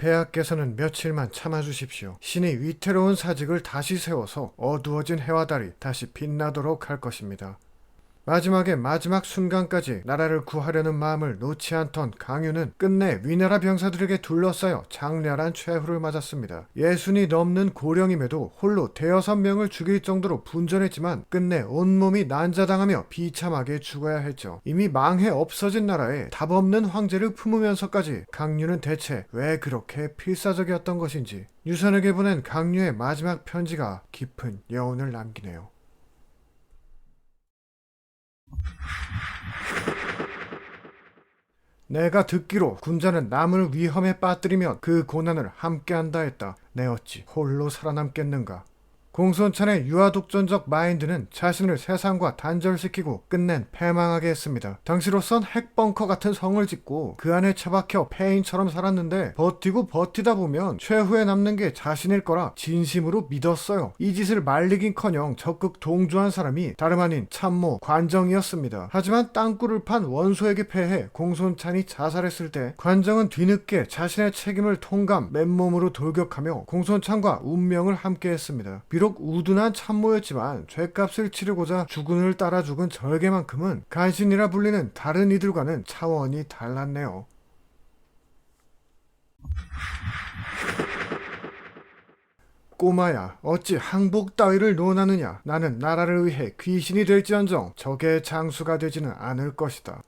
폐하께서는 며칠만 참아주십시오. 신이 위태로운 사직을 다시 세워서 어두워진 해와 달이 다시 빛나도록 할 것입니다. 마지막에 마지막 순간까지 나라를 구하려는 마음을 놓지 않던 강유는 끝내 위나라 병사들에게 둘러싸여 장렬한 최후를 맞았습니다. 60이 넘는 고령임에도 홀로 대여섯 명을 죽일 정도로 분전했지만 끝내 온몸이 난자당하며 비참하게 죽어야 했죠. 이미 망해 없어진 나라에 답없는 황제를 품으면서까지 강유는 대체 왜 그렇게 필사적이었던 것인지 유선에게 보낸 강유의 마지막 편지가 깊은 여운을 남기네요. 내가 듣기로 군자는 남을 위험에 빠뜨리면 그 고난을 함께한다 했다. 내 어찌 홀로 살아남겠는가. 공손찬의 유아독존적 마인드는 자신을 세상과 단절시키고 끝낸 패망하게 했습니다. 당시로선 핵벙커 같은 성을 짓고 그 안에 처박혀 폐인처럼 살았는데 버티고 버티다 보면 최후에 남는 게 자신일 거라 진심으로 믿었어요. 이 짓을 말리긴커녕 적극 동조한 사람이 다름 아닌 참모 관정이었습니다. 하지만 땅굴을 판 원소에게 패해 공손찬이 자살했을 때 관정은 뒤늦게 자신의 책임을 통감 맨몸으로 돌격하며 공손찬과 운명을 함께했습니다. 비록 우둔한 참모였지만 죗값을 치르고자 주군을 따라 죽은 절개만큼은 간신이라 불리는 다른 이들과는 차원이 달랐네요. 꼬마야, 어찌 항복 따위를 논하느냐. 나는 나라를 위해 귀신이 될지언정 적의 장수가 되지는 않을 것이다.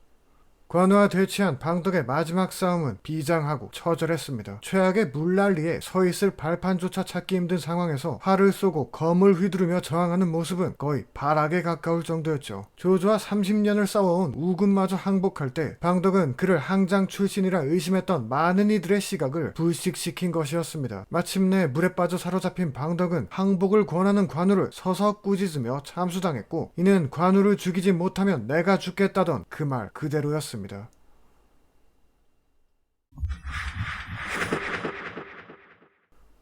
관우와 대치한 방덕의 마지막 싸움은 비장하고 처절했습니다. 최악의 물난리에 서있을 발판조차 찾기 힘든 상황에서 활을 쏘고 검을 휘두르며 저항하는 모습은 거의 발악에 가까울 정도였죠. 조조와 30년을 싸워온 우군마저 항복할 때 방덕은 그를 항장 출신이라 의심했던 많은 이들의 시각을 불식시킨 것이었습니다. 마침내 물에 빠져 사로잡힌 방덕은 항복을 권하는 관우를 서서 꾸짖으며 참수당했고 이는 관우를 죽이지 못하면 내가 죽겠다던 그 말 그대로였습니다.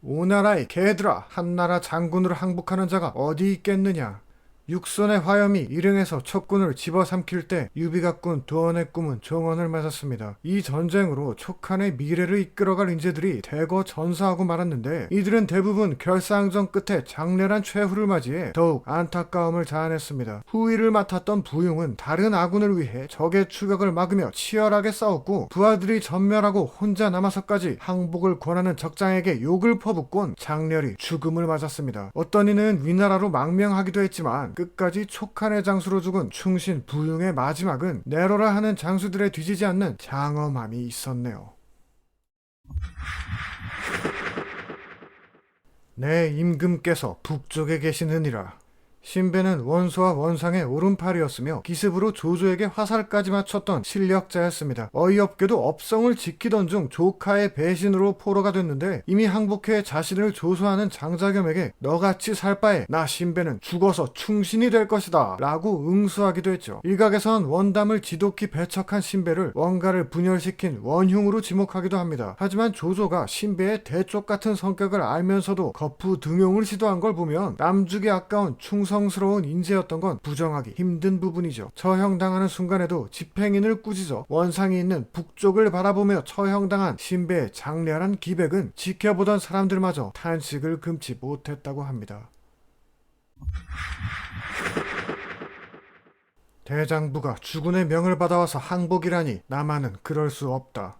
오나라의 개들아, 한나라 장군으로 항복하는 자가 어디 있겠느냐. 육선의 화염이 일흥에서 첩군을 집어삼킬 때 유비각군 두원의 꿈은 종언을 맞았습니다. 이 전쟁으로 촉한의 미래를 이끌어갈 인재들이 대거 전사하고 말았는데 이들은 대부분 결사항전 끝에 장렬한 최후를 맞이해 더욱 안타까움을 자아냈습니다. 후위를 맡았던 부용은 다른 아군을 위해 적의 추격을 막으며 치열하게 싸웠고 부하들이 전멸하고 혼자 남아서까지 항복을 권하는 적장에게 욕을 퍼붓곤 장렬히 죽음을 맞았습니다. 어떤 이는 위나라로 망명하기도 했지만 끝까지 촉한의 장수로 죽은 충신 부용의 마지막은 내로라 하는 장수들에 뒤지지 않는 장엄함이 있었네요. 내 임금께서 북쪽에 계시느니라. 신배는 원소와 원상의 오른팔이었으며 기습으로 조조에게 화살까지 맞췄던 실력자였습니다. 어이없게도 업성을 지키던 중 조카의 배신으로 포로가 됐는데 이미 항복해 자신을 조소하는 장자겸에게 너같이 살 바에 나 신배는 죽어서 충신이 될 것이다 라고 응수하기도 했죠. 일각에선 원담을 지독히 배척한 신배를 원가를 분열시킨 원흉으로 지목하기도 합니다. 하지만 조조가 신배의 대쪽 같은 성격을 알면서도 거푸 등용을 시도한 걸 보면 남주기 아까운 충성스러운 인재였던 건 부정하기 힘든 부분이죠. 처형당하는 순간에도 집행인을 꾸짖어 원상이 있는 북쪽을 바라보며 처형당한 신배의 장렬한 기백은 지켜보던 사람들마저 탄식을 금치 못했다고 합니다. 대장부가 주군의 명을 받아와서 항복이라니 나만은 그럴 수 없다.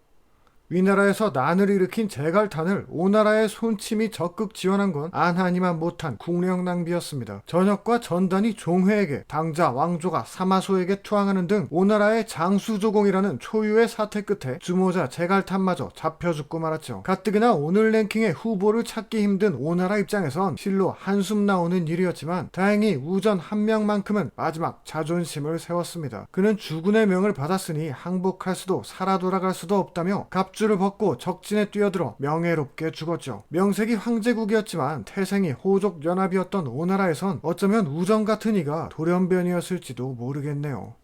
위나라에서 난을 일으킨 제갈탄을 오나라의 손침이 적극 지원한 건 안하니만 못한 국력 낭비였습니다. 전역과 전단이 종회에게, 당자 왕조가 사마소에게 투항하는 등 오나라의 장수조공이라는 초유의 사태 끝에 주모자 제갈탄마저 잡혀 죽고 말았죠. 가뜩이나 오늘 랭킹의 후보를 찾기 힘든 오나라 입장에선 실로 한숨 나오는 일이었지만 다행히 우전 한 명만큼은 마지막 자존심을 세웠습니다. 그는 주군의 명을 받았으니 항복할 수도 살아 돌아갈 수도 없다며 갑주를 벗고 적진에 뛰어들어 명예롭게 죽었죠. 명색이 황제국이었지만 태생이 호족연합이었던 오나라에선 어쩌면 우정 같은 이가 돌연변이었을지도 모르겠네요.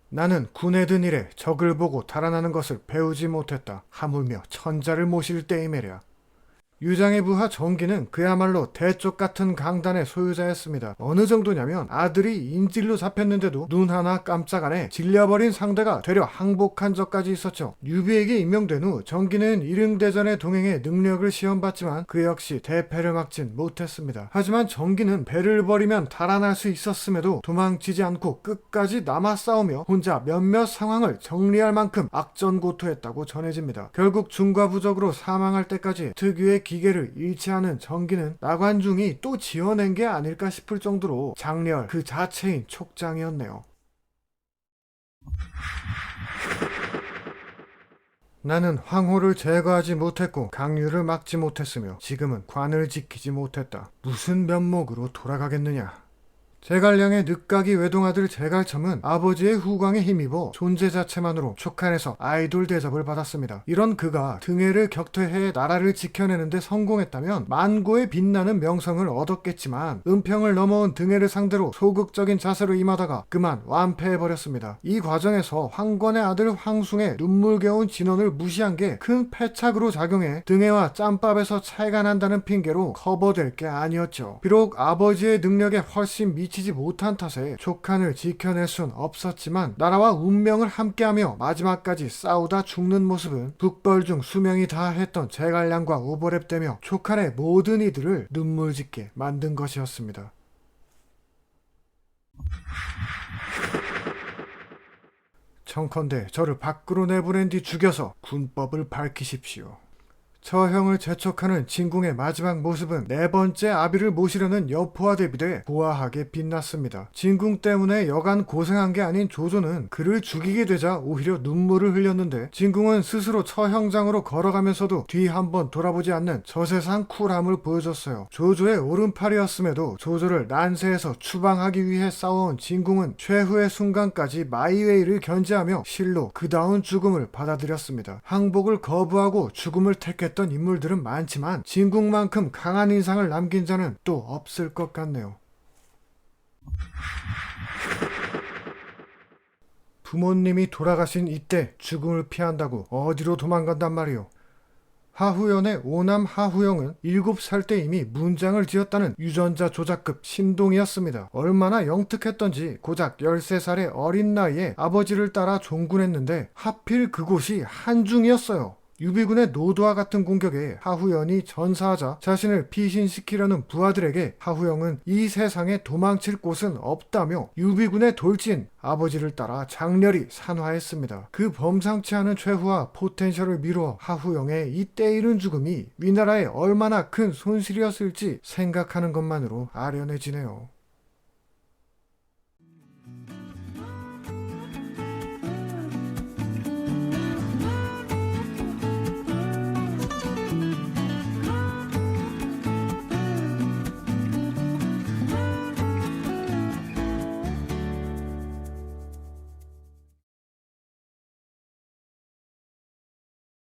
나는 군에 든 이래 적을 보고 달아나는 것을 배우지 못했다. 하물며 천자를 모실 때이매랴. 유장의 부하 정기는 그야말로 대쪽 같은 강단의 소유자였습니다. 어느 정도냐면 아들이 인질로 잡혔는데도 눈 하나 깜짝 안 해 질려버린 상대가 되려 항복한 적까지 있었죠. 유비에게 임명된 후 정기는 일흥대전의 동행에 능력을 시험받지만 그 역시 대패를 막진 못했습니다. 하지만 정기는 배를 버리면 달아날 수 있었음에도 도망치지 않고 끝까지 남아 싸우며 혼자 몇몇 상황을 정리할 만큼 악전고투했다고 전해집니다. 결국 중과부적으로 사망할 때까지 특유의 기계를 잃지 않은 정기는 나관중이 또 지어낸 게 아닐까 싶을 정도로 장렬 그 자체인 촉장이었네요. 나는 황호를 제거하지 못했고 강유를 막지 못했으며 지금은 관을 지키지 못했다. 무슨 면목으로 돌아가겠느냐. 제갈량의 늦가기 외동아들 제갈첨은 아버지의 후광에 힘입어 존재 자체만으로 촉한에서 아이돌 대접을 받았습니다. 이런 그가 등해를 격퇴해 나라를 지켜내는데 성공했다면 만고의 빛나는 명성을 얻었겠지만 은평을 넘어온 등해를 상대로 소극적인 자세로 임하다가 그만 완패해버렸습니다. 이 과정에서 황건의 아들 황숭의 눈물겨운 진언을 무시한 게 큰 패착으로 작용해 등해와 짬밥에서 차이가 난다는 핑계로 커버될 게 아니었죠. 비록 아버지의 능력에 훨씬 미치지 못한 탓에 촉한을 지켜낼 순 없었지만 나라와 운명을 함께하며 마지막까지 싸우다 죽는 모습은 북벌 중 수명이 다했던 제갈량과 오버랩되며 촉한의 모든 이들을 눈물 짓게 만든 것이었습니다. 청컨대 저를 밖으로 내보낸 뒤 죽여서 군법을 밝히십시오. 처형을 재촉하는 진궁의 마지막 모습은 네 번째 아비를 모시려는 여포와 대비돼 고아하게 빛났습니다. 진궁 때문에 여간 고생한 게 아닌 조조는 그를 죽이게 되자 오히려 눈물을 흘렸는데 진궁은 스스로 처형장으로 걸어가면서도 뒤 한번 돌아보지 않는 저세상 쿨함을 보여줬어요. 조조의 오른팔이었음에도 조조를 난세에서 추방하기 위해 싸워온 진궁은 최후의 순간까지 마이웨이를 견제하며 실로 그다운 죽음을 받아들였습니다. 항복을 거부하고 죽음을 택했던 인물들은 많지만 진궁만큼 강한 인상을 남긴 자는 또 없을 것 같네요. 부모님이 돌아가신 이때 죽음을 피한다고 어디로 도망간단 말이오. 하후연의 오남 하후영은 7살 때 이미 문장을 지었다는 유전자 조작급 신동이었습니다. 얼마나 영특했던지 고작 13살의 어린 나이에 아버지를 따라 종군했는데 하필 그곳이 한중이었어요. 유비군의 노도와 같은 공격에 하후연이 전사하자 자신을 피신시키려는 부하들에게 하후영은 이 세상에 도망칠 곳은 없다며 유비군의 돌진 아버지를 따라 장렬히 산화했습니다. 그 범상치 않은 최후와 포텐셜을 미루어 하후영의 이 때이른 죽음이 위나라에 얼마나 큰 손실이었을지 생각하는 것만으로 아련해지네요.